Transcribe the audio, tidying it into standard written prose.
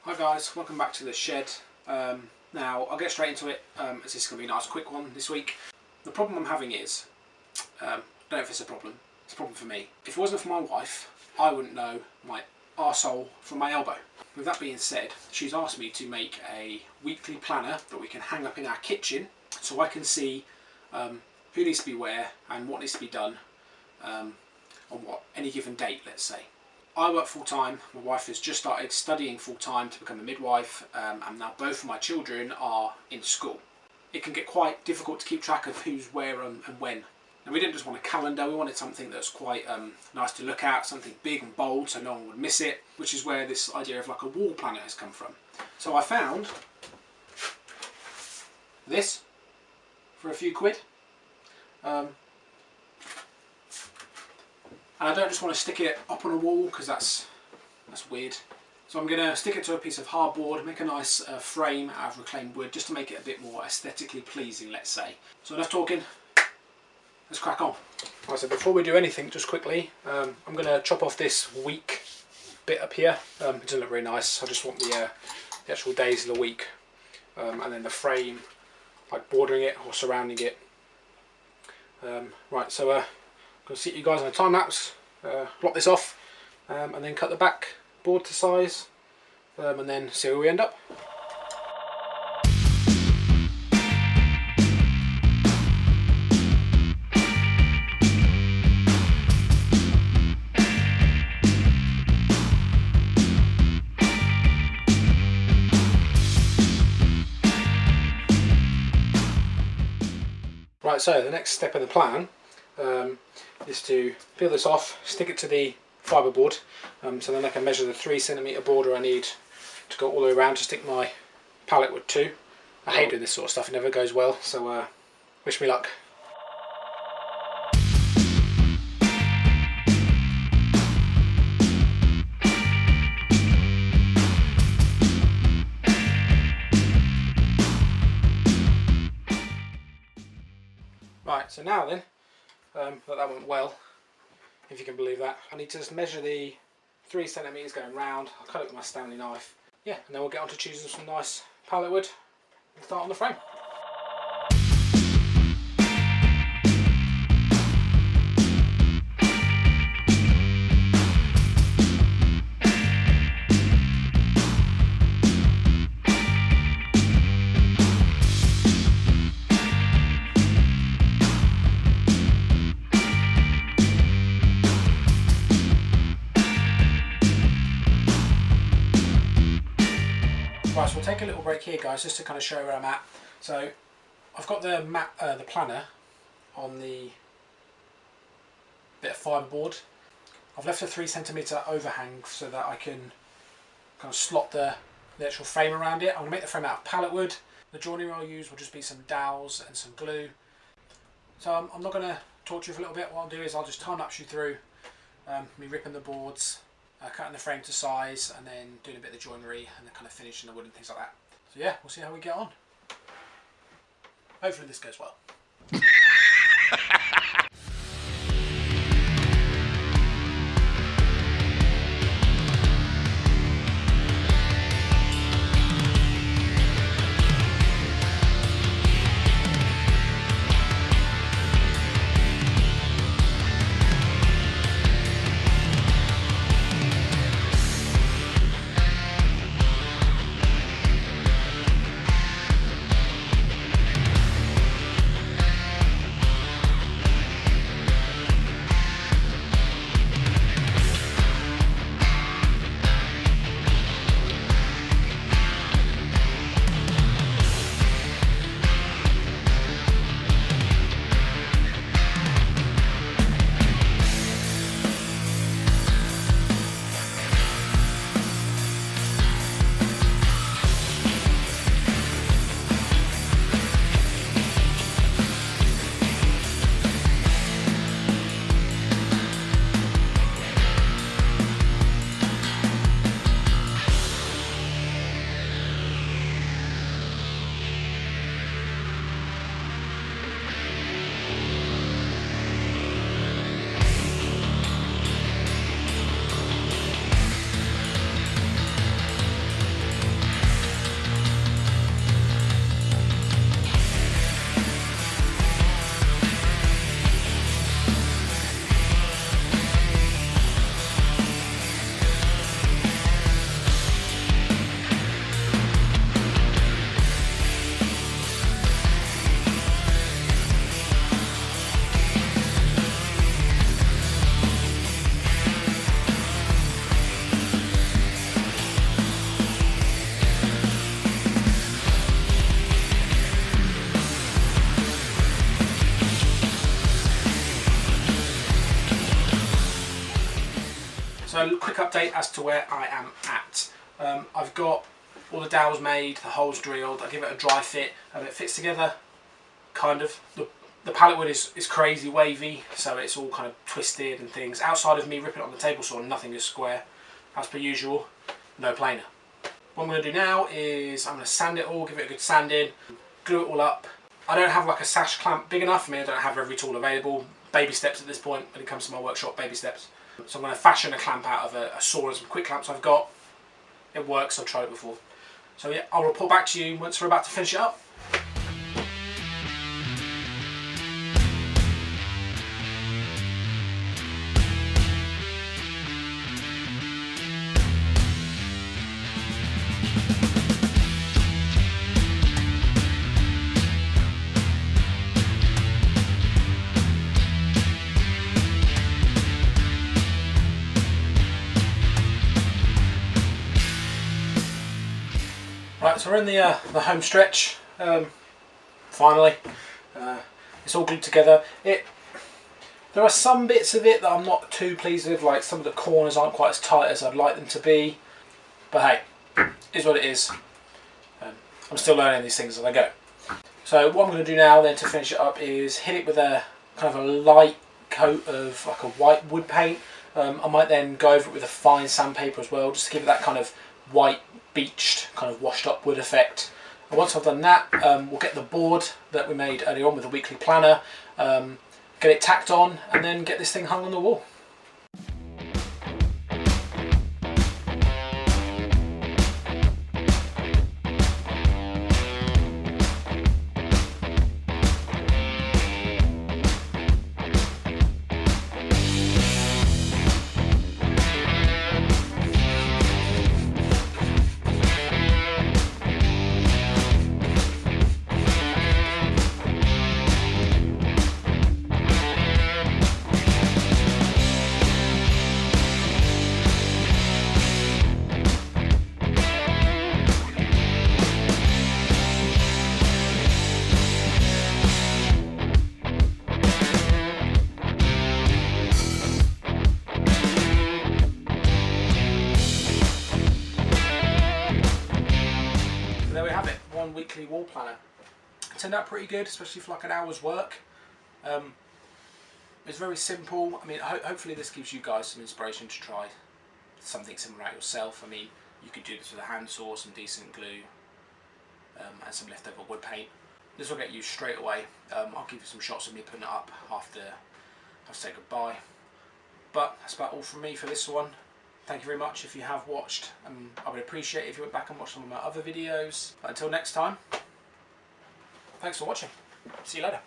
Hi guys, welcome back to the shed. Now I'll get straight into it as this is going to be a nice quick one this week. The problem I'm having is, I don't know if it's a problem for me. If it wasn't for my wife, I wouldn't know my arsehole from my elbow. With that being said, she's asked me to make a weekly planner that we can hang up in our kitchen so I can see who needs to be where and what needs to be done on any given date, let's say. I work full time, my wife has just started studying full time to become a midwife, and now both of my children are in school. It can get quite difficult to keep track of who's where and when. And we didn't just want a calendar, we wanted something that's quite nice to look at, something big and bold so no one would miss it, which is where this idea of like a wall planner has come from. So I found this for a few quid. And I don't just want to stick it up on a wall because that's weird. So I'm going to stick it to a piece of hardboard, make a nice frame out of reclaimed wood just to make it a bit more aesthetically pleasing, let's say. So enough talking, let's crack on. Right, so before we do anything, just quickly, I'm going to chop off this week bit up here. It doesn't look very nice. I just want the actual days of the week. And then the frame, like bordering it or surrounding it. Right, so I'm going to see you guys on a time lapse, block this off, and then cut the back board to size, and then see where we end up. Right, so the next step in the plan is to peel this off, stick it to the fibreboard, so then I can measure the 3cm border I need to go all the way around to stick my pallet wood to. I hate doing this sort of stuff, it never goes well, so wish me luck. Right, so now then, that went well, if you can believe that. I need to just measure the 3cm going round. I'll cut it with my Stanley knife. Yeah, and then we'll get on to choosing some nice pallet wood and start on the frame. Right, so we'll take a little break here, guys, just to kind of show where I'm at. So I've got the planner on the bit of fibreboard. I've left a 3cm overhang so that I can kind of slot the actual frame around it. I'm going to make the frame out of pallet wood. The joinery I'll use will just be some dowels and some glue. So I'm not going to talk to you for a little bit. What I'll do is I'll just time lapse you through me ripping the boards, cutting the frame to size, and then doing a bit of the joinery and then kind of finishing the wood and things like that. So yeah, we'll see how we get on. Hopefully this goes well. quick update as to where I am at. I've got all the dowels made, the holes drilled, I give it a dry fit, and it fits together, kind of. The pallet wood is crazy wavy, so it's all kind of twisted and things. Outside of me ripping it on the table saw, nothing is square, as per usual, no planer. What I'm going to do now is I'm going to sand it all, give it a good sanding, glue it all up. I don't have like a sash clamp big enough. I mean, I don't have every tool available. Baby steps at this point when it comes to my workshop, baby steps. So I'm going to fashion a clamp out of a saw and some quick clamps I've got. It works, I've tried it before. So yeah, I'll report back to you once we're about to finish it up. Right, so we're in the home stretch, finally. It's all glued together. There are some bits of it that I'm not too pleased with, like some of the corners aren't quite as tight as I'd like them to be. But hey, it is what it is. I'm still learning these things as I go. So what I'm going to do now then to finish it up is hit it with a kind of a light coat of like a white wood paint. I might then go over it with a fine sandpaper as well, just to give it that kind of white beached, kind of washed up wood effect. And once I've done that, we'll get the board that we made earlier on with the weekly planner, get it tacked on, and then get this thing hung on the wall. There we have it, one weekly wall planner. It turned out pretty good, especially for like an hour's work. It's very simple. I mean, hopefully this gives you guys some inspiration to try something similar out yourself. I mean, you could do this with a handsaw, some decent glue, and some leftover wood paint. This will get used straight away. I'll give you some shots of me putting it up after I say goodbye. But that's about all from me for this one. Thank you very much if you have watched, and I would appreciate it if you went back and watched some of my other videos. But until next time, thanks for watching. See you later.